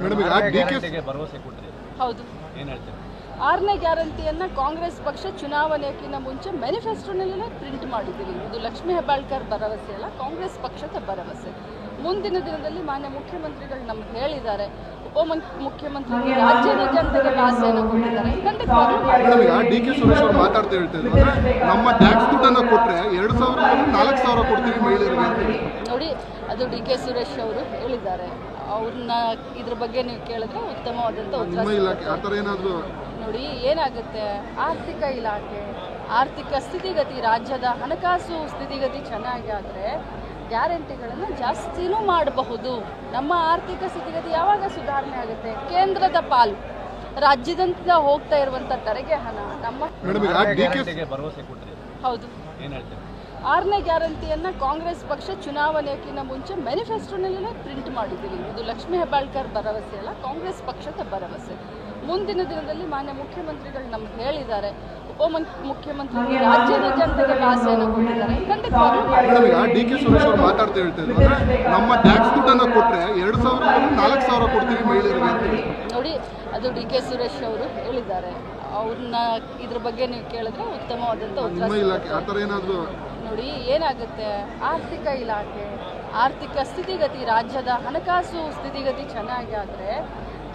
Madam ಈಗ ಭರವಸೆ ಕೊಟ್ಟರೆ ಹೌದು ಏನು ಹೇಳ್ತೀರಾ? 6ನೇ ಗ್ಯಾರಂಟಿಯನ್ನು ಕಾಂಗ್ರೆಸ್ ಪಕ್ಷ ಚುನಾವಣೆಯಕ್ಕಿಂತ ಮುಂಚೆ ಮ್ಯಾನಿಫೆಸ್ಟೋನಲ್ಲೇ ಪ್ರಿಂಟ್ ಮಾಡಿದ್ದೀವಿ. ಇದು ಲಕ್ಷ್ಮೀ ಹೆಬ್ಬಾಳ್ಕರ್ ಭರವಸೆ ಅಲ್ಲ, ಕಾಂಗ್ರೆಸ್ ಪಕ್ಷದ ಭರವಸೆ. ಮುಂದಿನ ದಿನದಲ್ಲಿ ಮಾನ್ಯ ಮುಖ್ಯಮಂತ್ರಿಗಳು ನಮ್ಗೆ ಹೇಳಿದ್ದಾರೆ, ಉಪಮುಖ್ಯಮಂತ್ರಿಗಳು ರಾಜ್ಯದ ಜನತೆಗೆ ಆಸೆಯನ್ನು ಕೊಟ್ಟಿದ್ದಾರೆ. ಖಂಡಿತವಾಗ್ಲೂ ಮೇಡಮ್ ಈಗ ಡಿ.ಕೆ. ಸುರೇಶ್ ಅವರು ಮಾತಾಡ್ತಾ ಹೇಳ್ತಾರೆ ಅಂದ್ರೆ ನಮ್ಮ ಟ್ಯಾಕ್ಸ್ ದುಡ್ಡನ್ನು ಕೊಟ್ಟರೆ 2,000 4,000 ಕೊಡ್ತೀವಿ ಮಹಿಳೆಯರಿಗೆ ಅಂತೇಳಿ. ನೋಡಿ, ಅದು ಡಿ.ಕೆ. ಸುರೇಶ್ ಅವರು ಹೇಳಿದ್ದಾರೆ. ಅವ್ರನ್ನ ಇದ್ರ ಬಗ್ಗೆ ನೀವು ಕೇಳಿದ್ರೆ ಉತ್ತಮವಾದಂಥ ಉತ್ತರ ಇಲಾಖೆ ಆ ಥರ ಏನಾದರೂ ನೋಡಿ ಏನಾಗುತ್ತೆ. ಆರ್ಥಿಕ ಇಲಾಖೆ, ಆರ್ಥಿಕ ಸ್ಥಿತಿಗತಿ, ರಾಜ್ಯದ ಹಣಕಾಸು ಸ್ಥಿತಿಗತಿ ಚೆನ್ನಾಗಿ ಆದರೆ ಗ್ಯಾರಂಟಿಗಳನ್ನು ಜಾಸ್ತಿನೂ ಮಾಡಬಹುದು. ನಮ್ಮ ಆರ್ಥಿಕ ಸ್ಥಿತಿಗತಿ ಯಾವಾಗ ಸುಧಾರಣೆ ಆಗುತ್ತೆ? ಕೇಂದ್ರದ ಪಾಲು, ರಾಜ್ಯದಂತ ಹೋಗ್ತಾ ಇರುವಂಥ ತೆರಿಗೆ ಹಣ ನಮ್ಮ ಭರವಸೆ ಕೊಟ್ಟರೆ ಹೌದು. ಏನು ಹೇಳ್ತೀರಾ? 6ನೇ ಗ್ಯಾರಂಟಿಯನ್ನು ಕಾಂಗ್ರೆಸ್ ಪಕ್ಷ ಚುನಾವಣೆಯಕ್ಕಿಂತ ಮುಂಚೆ ಮ್ಯಾನಿಫೆಸ್ಟೋನಲ್ಲೇ ಪ್ರಿಂಟ್ ಮಾಡಿದ್ದೀವಿ. ಇದು ಲಕ್ಷ್ಮೀ ಹೆಬ್ಬಾಳ್ಕರ್ ಭರವಸೆ ಅಲ್ಲ, ಕಾಂಗ್ರೆಸ್ ಪಕ್ಷದ ಭರವಸೆ. ಮುಂದಿನ ದಿನದಲ್ಲಿ ಮಾನ್ಯ ಮುಖ್ಯಮಂತ್ರಿಗಳು ನಮ್ಗೆ ಹೇಳಿದ್ದಾರೆ, ಉಪಮುಖ್ಯಮಂತ್ರಿಗಳು ರಾಜ್ಯದ ಜನತೆಗೆ ಆಸೆಯನ್ನು ಕೊಟ್ಟಿದ್ದಾರೆ. ಖಂಡಿತವಾಗ್ಲೂ ಮೇಡಮ್ ಈಗ ಡಿ.ಕೆ. ಸುರೇಶ್ ಅವರು ಮಾತಾಡ್ತಾ ಹೇಳ್ತಾರೆ ಅಂದ್ರೆ ನಮ್ಮ ಟ್ಯಾಕ್ಸ್ ದುಡ್ಡನ್ನು ಕೊಟ್ಟರೆ 2,000 4,000 ಕೊಡ್ತೀವಿ ಮಹಿಳೆಯರಿಗೆ ಅಂತೇಳಿ. ನೋಡಿ, ಅದು ಡಿ.ಕೆ. ಸುರೇಶ್ ಅವರು ಹೇಳಿದ್ದಾರೆ. ಅವ್ರನ್ನ ಇದ್ರ ಬಗ್ಗೆ ನೀವು ಕೇಳಿದ್ರೆ ಉತ್ತಮವಾದಂಥ ಉತ್ತರ ಇಲಾಖೆ ಆ ಥರ ಏನಾದರೂ ನೋಡಿ ಏನಾಗುತ್ತೆ. ಆರ್ಥಿಕ ಇಲಾಖೆ, ಆರ್ಥಿಕ ಸ್ಥಿತಿಗತಿ, ರಾಜ್ಯದ ಹಣಕಾಸು ಸ್ಥಿತಿಗತಿ ಚೆನ್ನಾಗಿ ಆದರೆ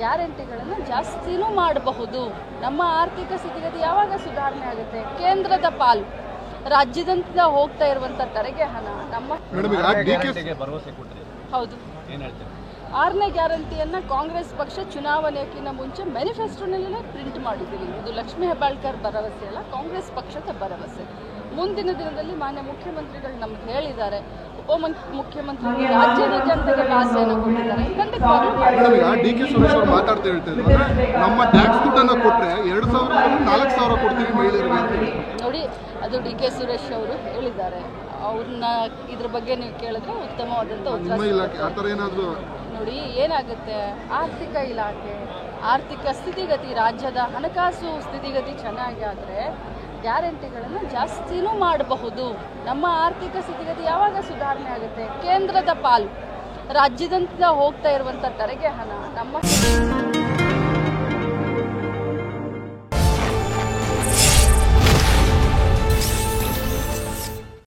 ಗ್ಯಾರಂಟಿಗಳನ್ನು ಜಾಸ್ತಿನೂ ಮಾಡಬಹುದು. ನಮ್ಮ ಆರ್ಥಿಕ ಸ್ಥಿತಿಗತಿ ಯಾವಾಗ ಸುಧಾರಣೆ ಆಗುತ್ತೆ? ಕೇಂದ್ರದ ಪಾಲು, ರಾಜ್ಯದಂತ ಹೋಗ್ತಾ ಇರುವಂಥ ತೆರಿಗೆ ಹಣ ನಮ್ಮ ಭರವಸೆ ಕೊಟ್ಟರೆ ಹೌದು. ಏನು ಹೇಳ್ತೀರಾ? 6ನೇ ಗ್ಯಾರಂಟಿಯನ್ನು ಕಾಂಗ್ರೆಸ್ ಪಕ್ಷ ಚುನಾವಣೆಯಕ್ಕಿಂತ ಮುಂಚೆ ಮ್ಯಾನಿಫೆಸ್ಟೋನಲ್ಲೇ ಪ್ರಿಂಟ್ ಮಾಡಿದ್ದೀವಿ. ಇದು ಲಕ್ಷ್ಮೀ ಹೆಬ್ಬಾಳ್ಕರ್ ಭರವಸೆ ಅಲ್ಲ, ಕಾಂಗ್ರೆಸ್ ಪಕ್ಷದ ಭರವಸೆ. ಮುಂದಿನ ದಿನದಲ್ಲಿ ಮಾನ್ಯ ಮುಖ್ಯಮಂತ್ರಿಗಳು ನಮ್ಗೆ ಹೇಳಿದ್ದಾರೆ, ಉಪಮುಖ್ಯಮಂತ್ರಿಗಳು ರಾಜ್ಯದ ಜನತೆಗೆ ಆಸೆಯನ್ನು ಕೊಟ್ಟಿದ್ದಾರೆ. ಖಂಡಿತವಾಗ್ಲೂ ಮೇಡಮ್ ಈಗ ಡಿ.ಕೆ. ಸುರೇಶ್ ಅವರು ಮಾತಾಡ್ತಾ ಹೇಳ್ತಾರೆ ಅಂದ್ರೆ ನಮ್ಮ ಟ್ಯಾಕ್ಸ್ ದುಡ್ಡನ್ನು ಕೊಟ್ಟರೆ 2,000 4,000 ಕೊಡ್ತೀವಿ ಮಹಿಳೆಯರಿಗೆ ಅಂತೇಳಿ. ನೋಡಿ, ಅದು ಡಿ.ಕೆ. ಸುರೇಶ್ ಅವರು ಹೇಳಿದ್ದಾರೆ. ಅವ್ರನ್ನ ಇದ್ರ ಬಗ್ಗೆ ನೀವು ಕೇಳಿದ್ರೆ ಉತ್ತಮವಾದಂಥ ಉತ್ತರ ಇಲಾಖೆ ಆ ಥರ ಏನಾದರೂ ನೋಡಿ ಏನಾಗುತ್ತೆ. ಆರ್ಥಿಕ ಇಲಾಖೆ, ಆರ್ಥಿಕ ಸ್ಥಿತಿಗತಿ, ರಾಜ್ಯದ ಹಣಕಾಸು ಸ್ಥಿತಿಗತಿ ಚೆನ್ನಾಗಿ ಆದರೆ ಗ್ಯಾರಂಟಿಗಳನ್ನು ಜಾಸ್ತಿನೂ ಮಾಡಬಹುದು. ನಮ್ಮ ಆರ್ಥಿಕ ಸ್ಥಿತಿಗತಿ ಯಾವಾಗ ಸುಧಾರಣೆ ಆಗುತ್ತೆ? ಕೇಂದ್ರದ ಪಾಲು, ರಾಜ್ಯದಂತ ಹೋಗ್ತಾ ಇರುವಂಥ ತೆರಿಗೆ ಹಣ ನಮ್ಮ